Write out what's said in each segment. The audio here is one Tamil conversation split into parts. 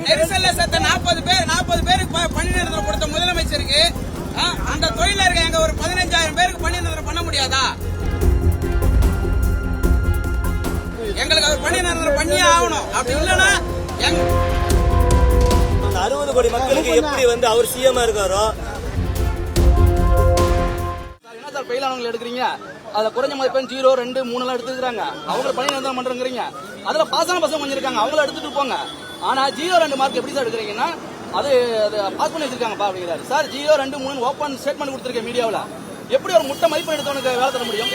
நெரிசல்ல செத்த 40 பேருக்கு பணி நிரந்தரம் கொடுத்த முதலமைச்சருக்கு அந்த தொழிலாளர்கள் எங்க ஒரு 15,000 பேருக்கு பணி நிரந்தரம் பண்ண முடியாதா? எங்களுக்கு அவர் பணி நிரந்தரம் பண்ணியே ஆகணும். அப்படி இல்லைன்னா 60 கோடி மக்களுக்கு எப்படி வந்து அவர் சிஎம் இருக்காரோ பயிலானவங்களை எடுக்கிறீங்க, அதுல குறைஞ்ச மதிப்பெண் 0, 2, 3 எல்லாம் எடுத்துக்கிறாங்க. அவங்க பணி நிரந்தரம் பண்றீங்க. அதுல பாசான பசங்க பண்ணிருக்காங்க, அவங்கள எடுத்துட்டு போங்க. ஆனா 0, 2 மார்க் எப்படி சார் எடுக்கிறீங்கன்னா அது பாஸ் பண்ணி வச்சிருக்காங்கப்பா அப்படிங்கிறாரு சார். 0, 2, 3 ஓப்பன் ஸ்டேட்மெண்ட் கொடுத்திருக்கேன் மீடியாவில். எப்படி ஒரு முட்டை மதிப்பெண் எடுத்தவனுக்கு வேலை தர முடியும்?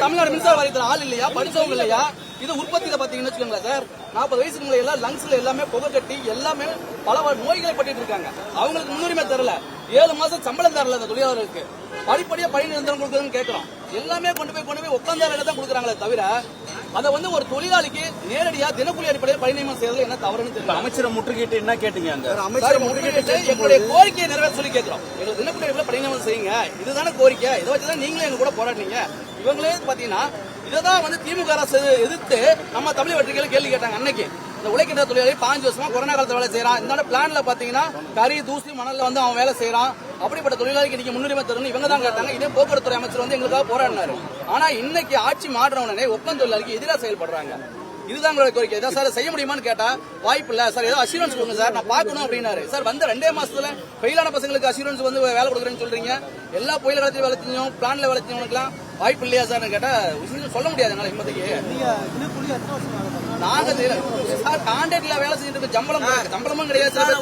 தமிழ்நாடு மின்சார வாரியத்தில் ஆள் இல்லையா, படிச்சவங்க இல்லையா? இது உற்பத்தியில பாத்தீங்கன்னு வச்சுக்கோங்களேன் சார், 40 வயசுக்கு எல்லாம் லங்ஸ்ல எல்லாமே புகை கட்டி எல்லாமே பல நோய்களை பட்டு இருக்காங்க. அவங்களுக்கு முன்னுரிமை தரல, 7 மாசம் சம்பளம் தரல அந்த தொழிலாளருக்கு. படிப்படியா பணி நிரந்தரம் கொடுக்குறதுன்னு கேட்கிறோம். எல்லாமே கொண்டு போய் உட்கார்ந்தால தான் கொடுக்குறாங்களே தவிர அதை வந்து ஒரு தொழிலாளிக்கு நேரடியா தினக்கூலி அடிப்படையில் பணி நியமனம் செய்யறதுல என்ன தவறுன்னு தெரியல. அமைச்சரை முற்றுகிட்டு என்ன கேட்டீங்க? எங்களுடைய கோரிக்கையை நிறைவேற்ற சொல்லி கேட்கிறோம். எங்களுக்கு தினக்கூலி அடிப்படையில் பணி நியமனம் செய்யுங்க, இதுதானே கோரிக்கை. இதை வச்சுதான் நீங்களே எங்க கூட போராடினீங்க. இவங்களே பாத்தீங்கன்னா இதான் வந்து திமுக அரசு எதிர்த்து நம்ம தமிழ் வெற்றிகளை கேள்வி கேட்டாங்க. அன்னைக்கு இந்த உழைக்கின்ற தொழிலாளி 5 வருஷமா கொரோனா காலத்துல வேலை செய்யறான். இந்த பிளான்ல பாத்தீங்கன்னா கரி தூசி மணல்ல வந்து அவன் வேலை செய்யறான். அப்படிப்பட்ட தொழிலாளிக்கு நீங்க முன்னுரிமை தரணும் இவங்க தான் கேட்டாங்க. இதே போக்குவரத்து அமைச்சர் வந்து எங்களுக்காக போராடினாரு. ஆனா இன்னைக்கு ஆட்சி மாற்றவுடனே ஒப்பந்த தொழிலாளிக்கு எதிராக செயல்படுறாங்க. இதுதான் எங்களுடைய கோரிக்கை. இதான் சார் செய்ய முடியுமான்னு கேட்டா வாய்ப்பு இல்ல சார், ஏதோ அசூரன்ஸ் கொடுங்க சார், நான் பாக்கணும் அப்படின்னாரு சார். வந்த 2 மாசத்துல ஃபெயிலான பசங்களுக்கு அசூரன்ஸ் வந்து வேலை கொடுக்குறேன்னு சொல்றீங்க. எல்லா புயல் காலத்திலும் வேலை செஞ்சோம், பிளான்ல வேலை செஞ்சவங்களுக்குலாம் வாய்ப்பு இல்லையா சார் கேட்டா சொல்ல முடியாது என்னால இப்போதைக்கு. நாங்க சார் கான்ட்ராக்ட்ல வேலை செஞ்சுட்டு சம்பளமும் கிடையாது சார்.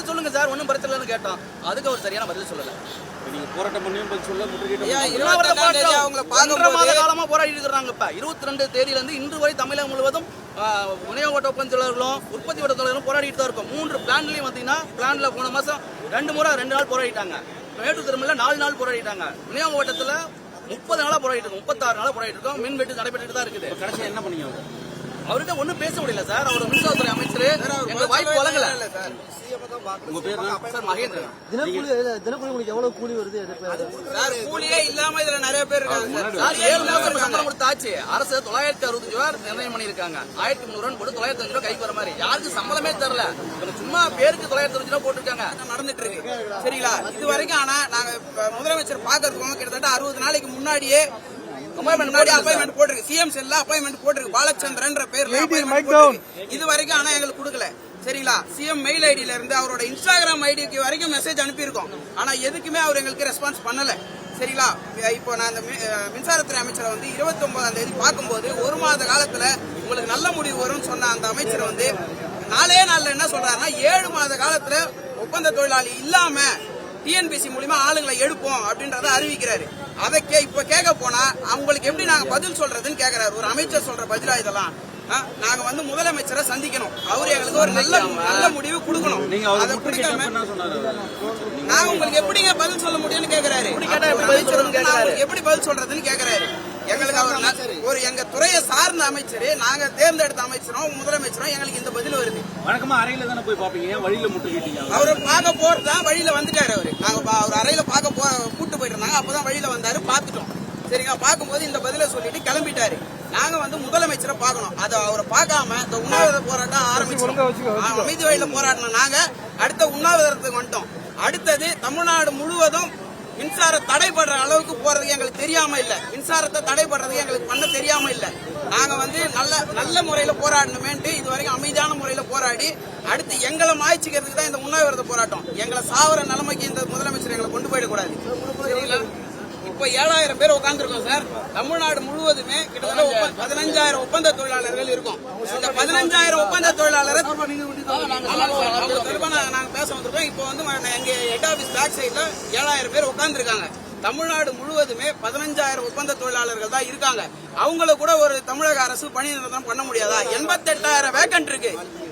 சொல்லுங்க சார், ஒன்னும் பிரச்சனை இல்லைன்னு கேட்டோம். அதுக்கு அவர் சரியான பதில் சொல்லல. நீங்க போராட்டம் பண்ணியும் பதில் சொல்ல முற்றுகிட்டு காலமா போராடிட்டு இருக்காங்க. இப்ப 22 தேதியில இருந்து இன்று வரை தமிழகம் முழுவதும் விநியோக வட்ட ஒப்பந்தர்களும் உற்பத்தி வட்ட தொழிலாளர்களும் போராடிட்டு தான் இருக்கும். 3 பிளான்லயும் பாத்தீங்கன்னா பிளான்ல போன மாசம் 2 நாள் போராடிட்டாங்க. மேட்டு திருமல 4 நாள் போராடிட்டாங்க. விநியோக வட்டத்துல 30 நாளா போராடிட்டு இருக்கோம், 36 நாளா போராடிட்டு இருக்கோம். மின் வெட்டு நடைபெற்று தான் இருக்குது. கடைசியா என்ன பண்ணீங்க? அவர்கிட்ட ஒன்னும் பேச முடியல சார். அவர் மின்சாரத்துறை அமைச்சர் எங்களுக்கு வாய்ப்பு வழங்கல. உங்க பேர் சார் மகேந்திரன். தினக்கூலி உங்களுக்கு எவ்வளவு கூலி வருது? சார் கூலியே இல்லாம இதுல நிறைய பேர் இருக்காங்க சார். 7 மாசம் சம்பளம் கொடுத்தாச்சு. அரசு 965 ரூபா நிர்ணயம் பண்ணிருக்காங்க. 1300 ரூபா போட்டு 905 ரூபா கைக்கு வர மாதிரி யாருக்கு சம்பளமே தரல. சும்மா பேருக்கு 905 ரூபா போட்டிருக்காங்க. நடந்துட்டு இருக்கு சரிங்களா? இது வரைக்கும் ஆனா நாங்க முதலமைச்சர் பாக்கிறதுக்கு கிட்டத்தட்ட 60 நாளைக்கு முன்னாடியே அப்பாயின்மெண்ட் போட்டிருக்கு. சிஎம் செல்ல அப்பாயின்மெண்ட் போட்டிருக்கு. பாலச்சந்திரன் பேர்ல இது வரைக்கும் ஆனா எங்களுக்கு கொடுக்கல சரிங்களா? சிஎம் மெயில் ஐடியில இருந்து அவரோட இன்ஸ்டாகிராம் ஐடிக்கு வரைக்கும் மெசேஜ் அனுப்பியிருக்கோம். ஆனா எதுக்குமே அவர் எங்களுக்கு ரெஸ்பான்ஸ் பண்ணல சரிங்களா? இப்போ நான் அந்த மின்சாரத்துறை அமைச்சரை வந்து 29ஆம் தேதி பார்க்கும்போது 1 மாத காலத்துல உங்களுக்கு நல்ல முடிவு வரும்னு சொன்ன அந்த அமைச்சர் வந்து 4 நாள்ல என்ன சொல்றாருன்னா 7 மாத காலத்துல ஒப்பந்த தொழிலாளி இல்லாம டிஎன்பிசி மூலியமா ஆளுங்களை எடுப்போம் அப்படின்றத அறிவிக்கிறாரு. அதை இப்ப கேட்க போனா அவங்களுக்கு எப்படி நாங்க பதில் சொல்றதுன்னு கேக்குறாரு. ஒரு அமைச்சர் சொல்ற பதிலா இதெல்லாம்? நாங்க வந்து முதலமைச்சரை சந்திக்கணும், அவரு எங்களுக்கு ஒரு நல்ல முடிவு கொடுக்கணும். அதை பிடிக்காம நாங்க உங்களுக்கு எப்படிங்க பதில் சொல்ல முடியும்னு கேக்குறாரு. எப்படி பதில் சொல்றதுன்னு கேக்குறாரு. எங்களுக்கு அவர் ஒரு எங்க துறையை சார்ந்த அமைச்சர், நாங்க தேர்ந்தெடுத்த அமைச்சரும் முதலமைச்சரும் எங்களுக்கு இந்த பதில் வருது. வழக்கமா அறையில தானே போய் பாப்பீங்க, வழியில முட்டுக்கிட்டீங்க. அவரு பார்க்க போறதுதான் வழியில வந்துட்டாரு. அவரு நாங்க அவர் அறையில கூட்டு போயிட்டு இருந்தாங்க. அப்பதான் வழியில வந்தாரு, பாத்துட்டோம் சரிங்களா? பார்க்கும்போது இந்த பதில சொல்லிட்டு கிளம்பிட்டாரு. நாங்க வந்து முதலமைச்சரை பார்க்கணும். அதை அவரை பார்க்காம இந்த உண்ணாவிரத போராட்டம் ஆரம்பிச்சோம். அமைதி வழியில போராடினோம். நாங்க அடுத்த உண்ணாவிரதத்துக்கு வந்துட்டோம். அடுத்தது தமிழ்நாடு முழுவதும் மின்சார தடைபடுற அளவுக்கு போறதுக்கு எங்களுக்கு தெரியாம இல்ல. மின்சாரத்தை தடைபடுறதுக்கு எங்களுக்கு பண்ண தெரியாம இல்ல. நாங்க வந்து நல்ல முறையில போராடணுமேன்ட்டு இது வரைக்கும் அமைதியான முறையில போராடி அடுத்து எங்களை மாய்ச்சிக்கிறதுக்கு தான் இந்த உண்ணாவிரத போராட்டம். எங்களை சாவர நிலைமைக்கு இந்த முதலமைச்சர் எங்களை கொண்டு போயிடக்கூடாது சரிங்களா? இப்ப 7000 பேர் உட்கார்ந்துருக்கோம் சார். தமிழ்நாடு முழுவதுமே கிட்டத்தட்ட 15,000 ஒப்பந்த தொழிலாளர்கள் இருக்கும். இந்த 15,000 ஒப்பந்த தொழிலாளரை நாங்க பேச வந்திருக்கோம். இப்ப வந்து எங்க ஹெட் ஆபீஸ் பேக் சைட்ல 7000 பேர் உட்கார்ந்துருக்காங்க. தமிழ்நாடு முழுவதுமே 15,000 ஒப்பந்த தொழிலாளர்கள் தான் இருக்காங்க. அவங்கள கூட ஒரு தமிழக அரசு பணி நிரந்தரம் பண்ண முடியாதா? 88,000 வேக்கன்ட் இருக்கு.